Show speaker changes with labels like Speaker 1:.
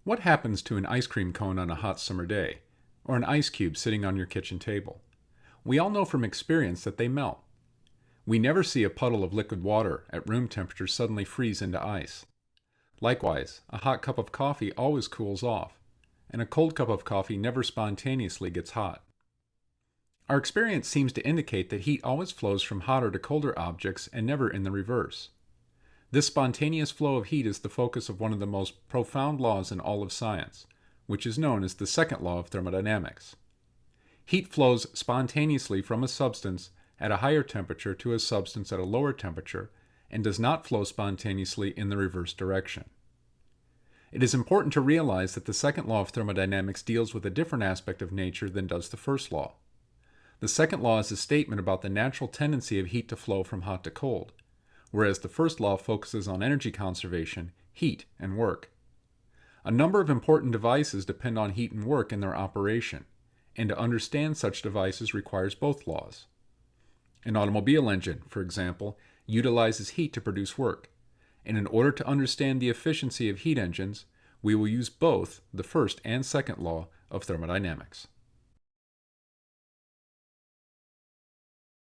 Speaker 1: What happens to an ice cream cone on a hot summer day, or an ice cube sitting on your kitchen table? We all know from experience that they melt. We never see a puddle of liquid water at room temperature suddenly freeze into ice. Likewise, a hot cup of coffee always cools off, and a cold cup of coffee never spontaneously gets hot. Our experience seems to indicate that heat always flows from hotter to colder objects and never in the reverse. This spontaneous flow of heat is the focus of one of the most profound laws in all of science, which is known as the Second Law of Thermodynamics. Heat flows spontaneously from a substance at a higher temperature to a substance at a lower temperature and does not flow spontaneously in the reverse direction. It is important to realize that the second law of thermodynamics deals with a different aspect of nature than does the first law. The second law is a statement about the natural tendency of heat to flow from hot to cold, whereas the first law focuses on energy conservation, heat, and work. A number of important devices depend on heat and work in their operation, and to understand such devices requires both laws. An automobile engine, for example, utilizes heat to produce work, and in order to understand the efficiency of heat engines, we will use both the first and second law of thermodynamics.